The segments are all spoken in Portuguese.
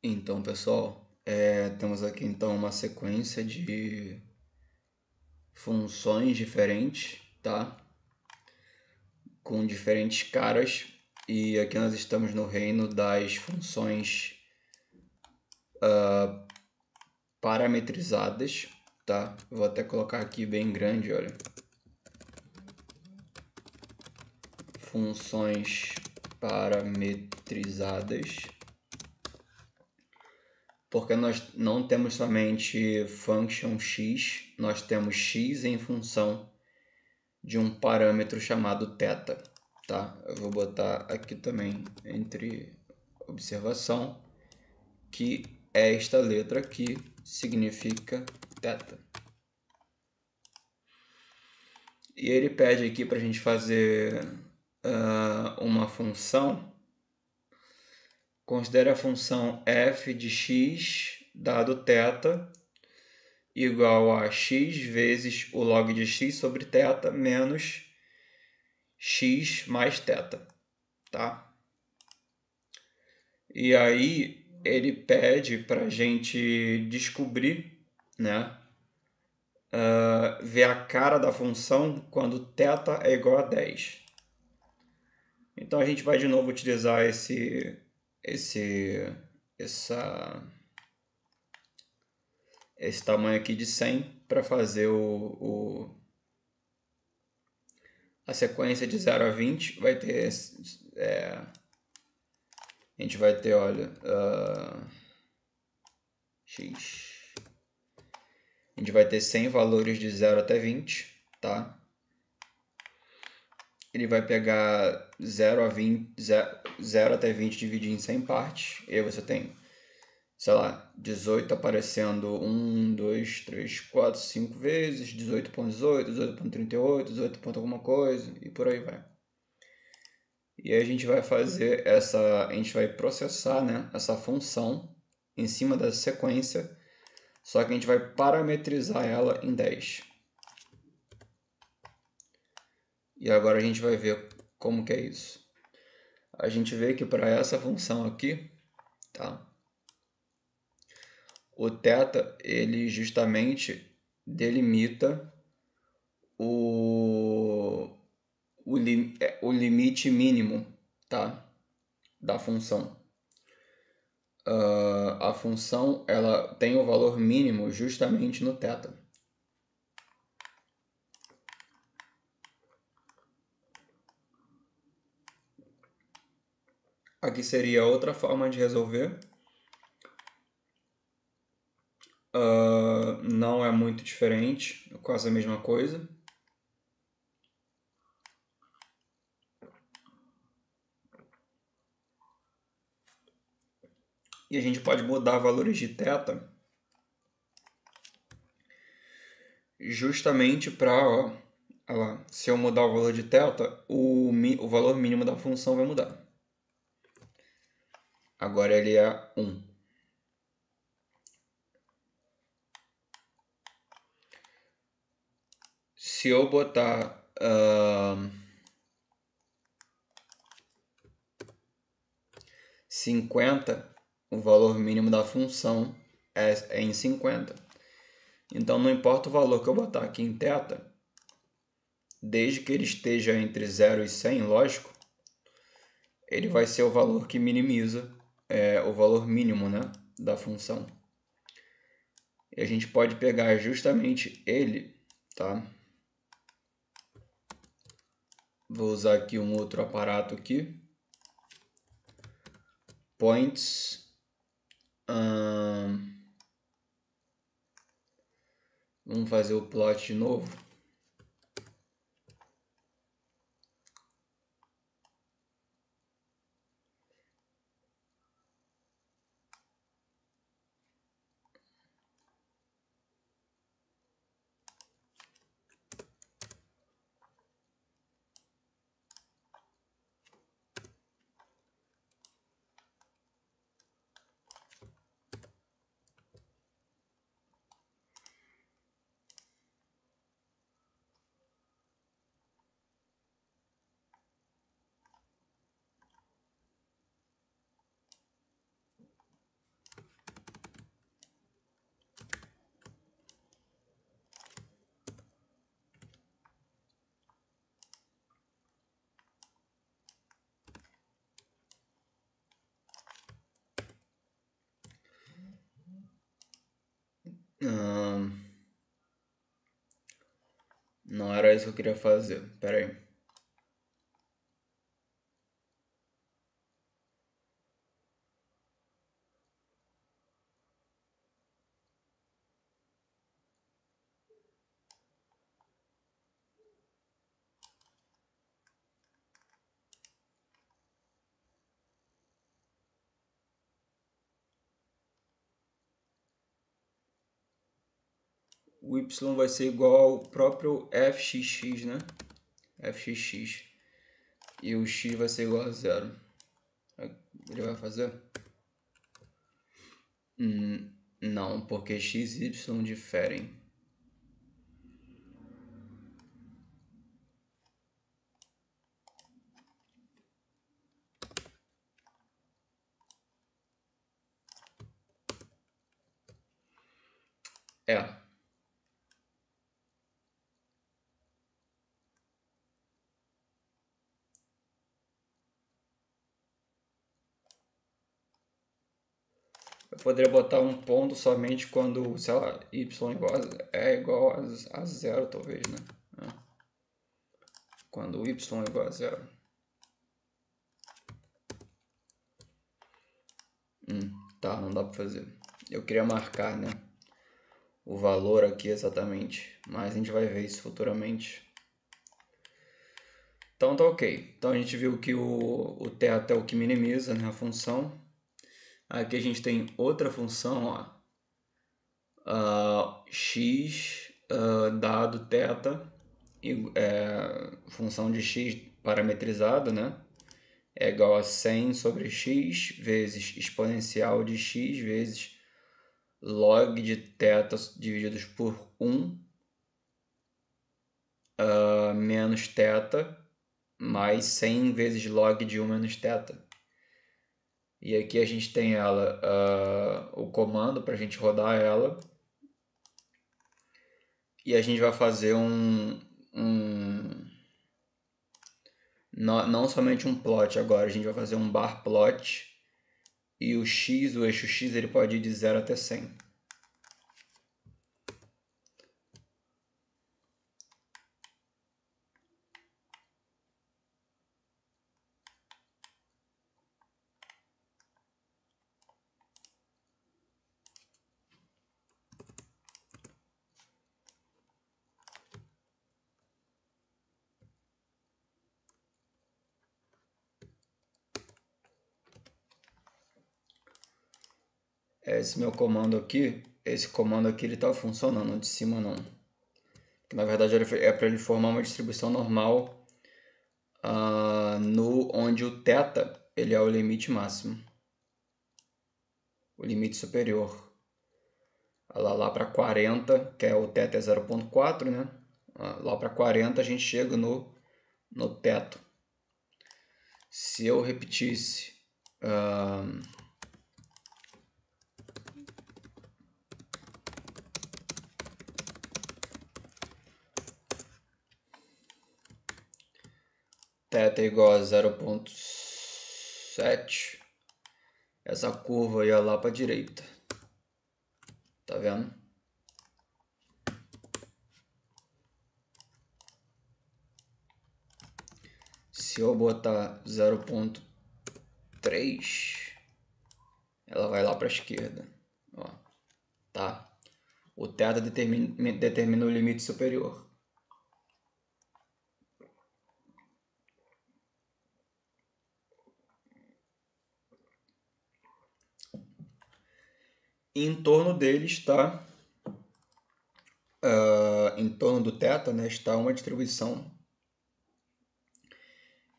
Então, pessoal, temos aqui então uma sequência de funções diferentes, tá? Com diferentes caras, e aqui nós estamos no reino das funções parametrizadas, tá? Vou até colocar aqui bem grande, olha. Funções parametrizadas. Porque nós não temos somente function x, nós temos x em função de um parâmetro chamado θ, tá? Eu vou botar aqui também entre observação que esta letra aqui significa θ. E ele pede aqui para a gente fazer uma função. Considere a função f de x dado θ igual a x vezes o log de x sobre θ menos x mais θ, tá? E aí ele pede para a gente descobrir, né, ver a cara da função quando θ é igual a 10. Então a gente vai de novo utilizar esse tamanho aqui de 100 para fazer a sequência de 0 a 20. Vai ter, a gente vai ter, olha, x. A gente vai ter 100 valores de 0 até 20, tá? Ele vai pegar 0 a 20, 0 até 20 dividir em 100 partes. E aí você tem, sei lá, 18 aparecendo 1, 2, 3, 4, 5 vezes, 18.18, 18.38, 18 ponto alguma coisa, e por aí vai. E aí a gente vai fazer a gente vai processar, né, essa função em cima dessa sequência, só que a gente vai parametrizar ela em 10. E agora a gente vai ver como que é isso. A gente vê que para essa função aqui, tá? O θ, ele justamente delimita o limite mínimo, tá? Da função. A função ela tem o valor mínimo justamente no θ. Aqui seria outra forma de resolver. Não é muito diferente, é quase a mesma coisa. E a gente pode mudar valores de θ justamente para, se eu mudar o valor de θ, o valor mínimo da função vai mudar. Agora ele é 1. Se eu botar 50, o valor mínimo da função é em 50. Então não importa o valor que eu botar aqui em θ, desde que ele esteja entre 0 e 100, lógico, ele vai ser o valor que minimiza o valor mínimo, né, da função. E a gente pode pegar justamente ele, tá? Vou usar aqui um outro aparato aqui. Points. Vamos fazer o plot de novo. isso que eu queria fazer. Pera aí. O y vai ser igual ao próprio fxx, né? fxx. E o x vai ser igual a zero. Ele vai fazer? Não, porque x e y diferem. É. Eu poderia botar um ponto somente quando, sei lá, y é igual a zero, talvez, né? Quando y é igual a zero. Tá, não dá pra fazer. Eu queria marcar, né? O valor aqui exatamente, mas a gente vai ver isso futuramente. Então tá ok. Então a gente viu que o θ é o que minimiza, né, a função. Aqui a gente tem outra função, ó. X dado θ, função de x parametrizado, né? É igual a 100 sobre x vezes exponencial de x vezes log de θ divididos por 1 menos θ mais 100 vezes log de 1 menos θ. E aqui a gente tem ela, o comando para a gente rodar ela. E a gente vai fazer não somente um plot agora, a gente vai fazer um bar plot. E o x, o eixo x, ele pode ir de 0 até 100. Esse meu comando aqui, esse comando aqui ele está funcionando, de cima não. Na verdade é para ele formar uma distribuição normal onde o θ ele é o limite máximo, o limite superior. Lá para 40, que é o θ é 0,4, né? Lá para 40 a gente chega no teto. Se eu repetisse θ é igual a 0,7, essa curva ia lá para a direita. Tá vendo? Se eu botar 0,3, ela vai lá para a esquerda. Ó, tá? O θ determina o limite superior. E em torno dele está, em torno do θ, né, está uma distribuição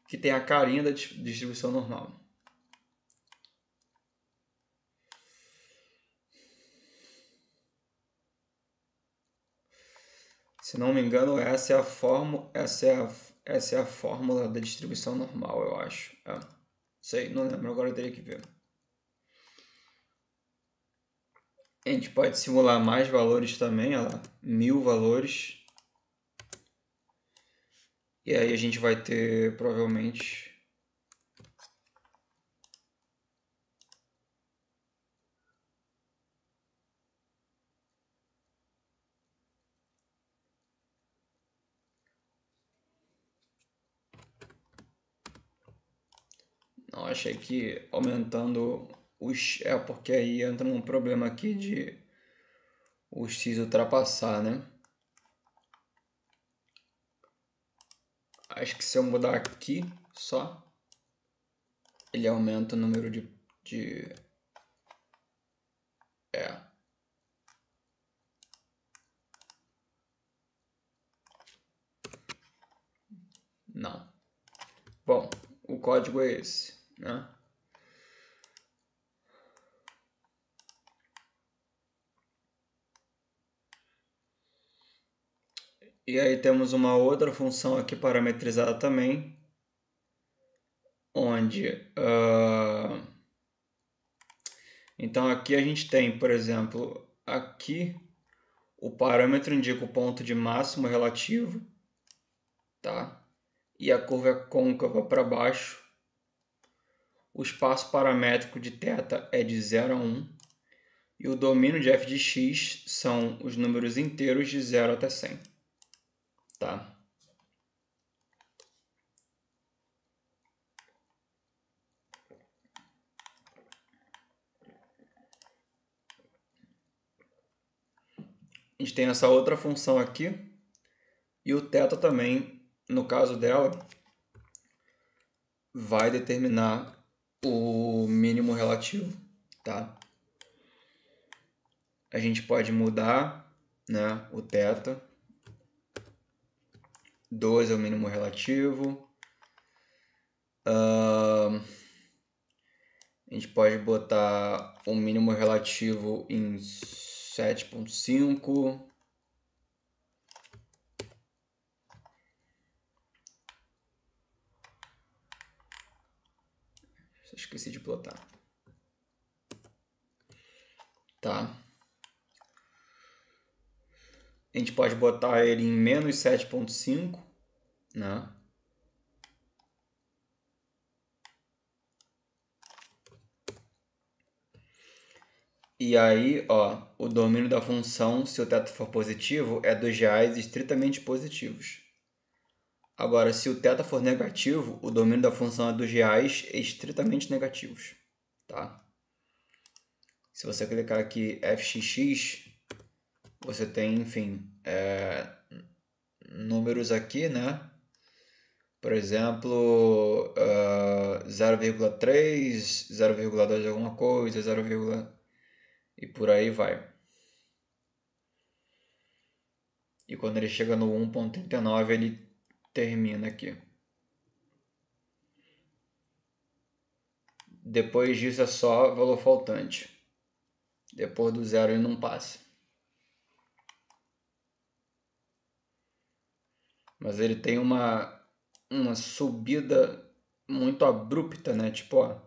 que tem a carinha da distribuição normal. Se não me engano, essa é a fórmula da distribuição normal, eu acho. Sei, não lembro, agora eu teria que ver. A gente pode simular mais valores também, olha lá, 1000 valores. E aí a gente vai ter, provavelmente, achei que aumentando os... porque aí entra um problema aqui de o x ultrapassar, né? Acho que se eu mudar aqui só, ele aumenta o número de... Não. Bom, o código é esse, né? E aí temos uma outra função aqui parametrizada também, onde... então aqui a gente tem, por exemplo, aqui o parâmetro indica o ponto de máximo relativo, tá? E a curva é côncava para baixo. O espaço paramétrico de θ é de 0 a 1. E o domínio de f de x são os números inteiros de 0 até 100. Tá? A gente tem essa outra função aqui. E o θ também, no caso dela, vai determinar o mínimo relativo. Tá? A gente pode mudar, né, o θ. 2 é o mínimo relativo. A gente pode botar o mínimo relativo em 7.5. Esqueci de plotar. Tá? A gente pode botar ele em menos 7.5, né? E aí, ó, o domínio da função, se o θ for positivo, é dos reais estritamente positivos. Agora, se o θ for negativo, o domínio da função é dos reais estritamente negativos. Tá? Se você clicar aqui fxx, você tem, enfim, números aqui, né? Por exemplo, 0,3, 0,2 alguma coisa, 0, e por aí vai. E quando ele chega no 1.39, ele termina aqui. Depois disso é só valor faltante. Depois do zero ele não passa. Mas ele tem uma subida muito abrupta, né? Tipo, ó,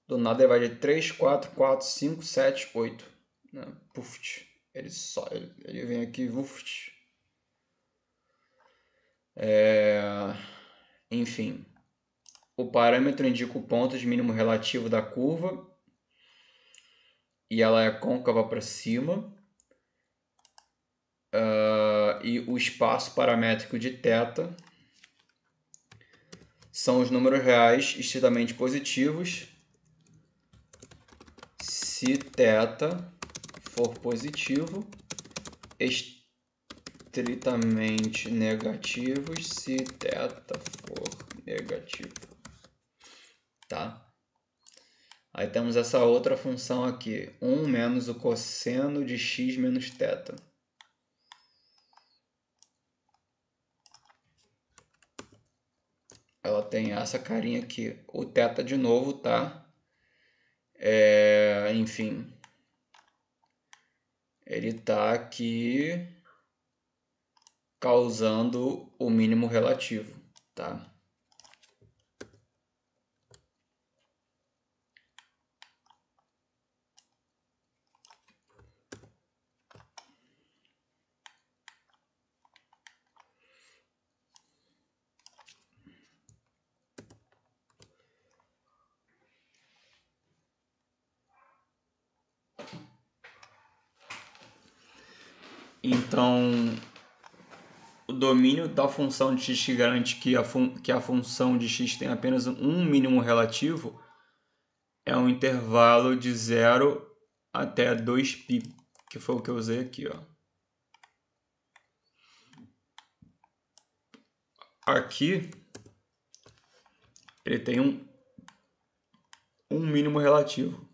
do nada ele vai de 3, 4, 4, 5, 7, 8. Né? Puft. Ele vem aqui, vuft. Enfim. O parâmetro indica o ponto de mínimo relativo da curva. E ela é côncava para cima. E o espaço paramétrico de θ são os números reais estritamente positivos. Se θ for positivo, estritamente negativos se θ for negativo. Tá? Aí temos essa outra função aqui, 1 menos o cosseno de x menos θ. Ela tem essa carinha aqui. O θ de novo tá... enfim... Ele tá aqui... causando o mínimo relativo, tá? Então, o domínio da função de x que garante que a função de x tem apenas um mínimo relativo é um intervalo de 0 até 2π, que foi o que eu usei aqui, ó. Aqui ele tem um mínimo relativo.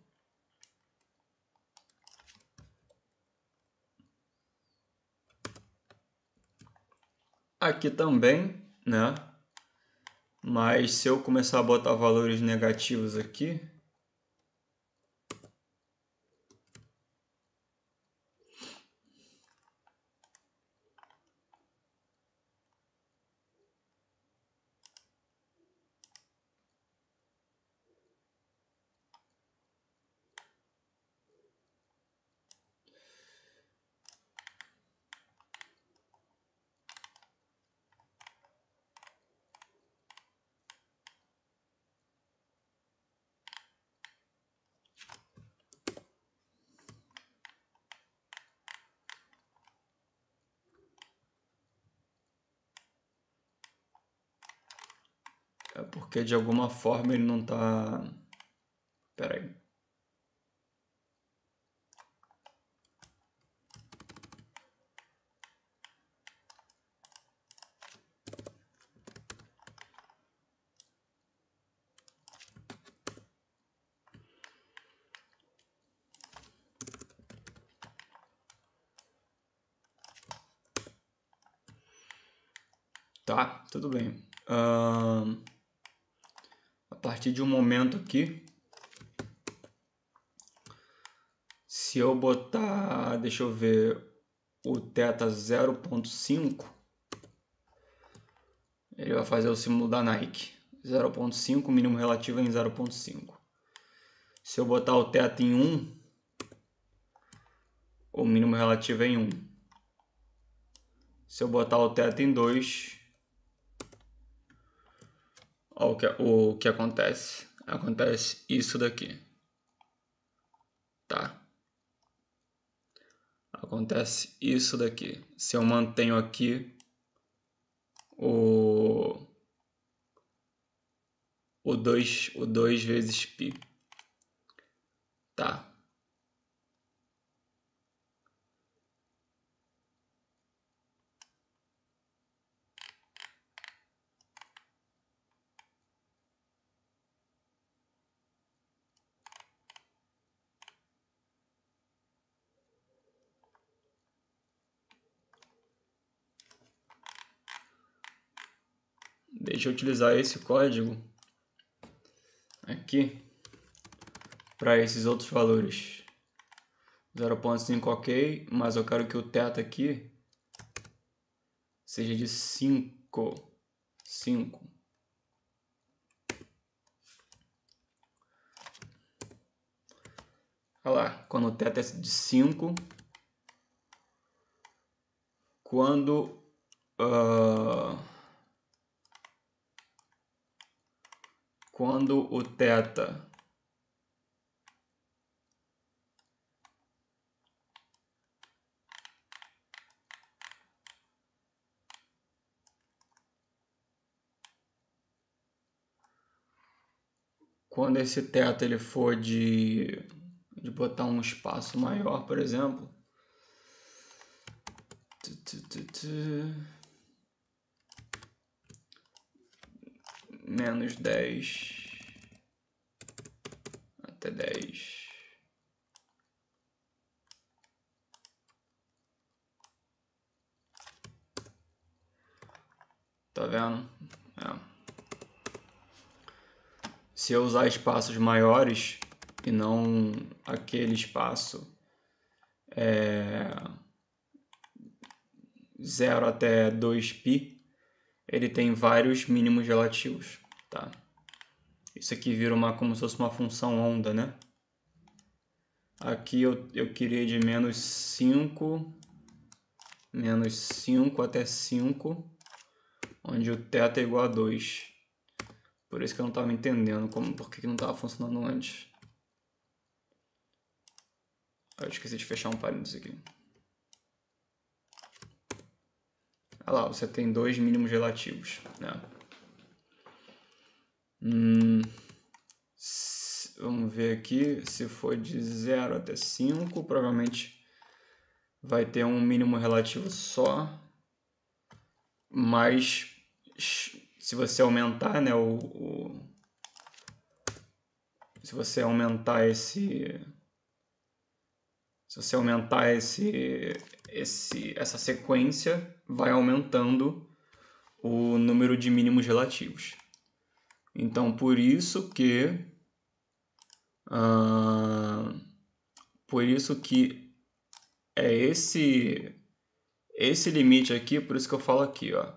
Aqui também, né? Mas se eu começar a botar valores negativos aqui, é porque de alguma forma ele não está... Espera aí. Tá, tudo bem. A partir de um momento aqui, se eu botar, deixa eu ver, o θ 0.5, ele vai fazer o símbolo da Nike. 0.5, mínimo relativo em 0.5. Se eu botar o θ em 1, o mínimo relativo é em 1. Se eu botar o θ em 2, olha o que acontece. Acontece isso daqui. Tá? Acontece isso daqui. Se eu mantenho aqui o 2 vezes π. Tá? Deixa eu utilizar esse código aqui para esses outros valores. 0.5 ok, mas eu quero que o θ aqui seja de 5. Olha lá, quando o θ é de 5, quando o θ quando esse θ ele for de botar um espaço maior, por exemplo, menos 10 até 10. Tá vendo? Se eu usar espaços maiores e não aquele espaço 0 até 2π, ele tem vários mínimos relativos, tá? Isso aqui vira como se fosse uma função onda, né? Aqui eu queria de menos 5 até 5, onde o θ é igual a 2. Por isso que eu não estava entendendo por que não estava funcionando antes. Eu esqueci de fechar um parênteses aqui. Olha lá, você tem dois mínimos relativos, né? vamos ver aqui, se for de 0 até 5, provavelmente vai ter um mínimo relativo só, mas se você aumentar, né, se você aumentar essa sequência, vai aumentando o número de mínimos relativos. Então, por isso que é esse limite aqui, por isso que eu falo aqui, ó.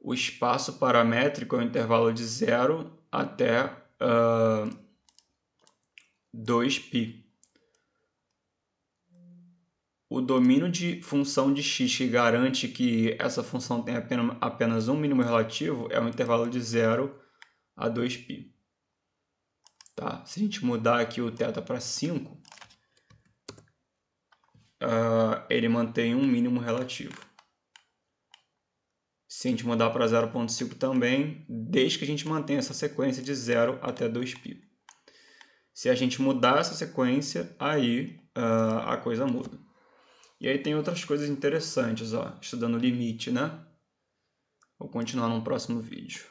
O espaço paramétrico é o intervalo de 0 até 2π. O domínio de função de x que garante que essa função tem apenas um mínimo relativo é o intervalo de 0 a 2π. Tá? Se a gente mudar aqui o θ para 5, ele mantém um mínimo relativo. Se a gente mudar para 0,5 também, desde que a gente mantenha essa sequência de 0 até 2π. Se a gente mudar essa sequência, aí a coisa muda. E aí tem outras coisas interessantes, ó, estudando limite, né? Vou continuar no próximo vídeo.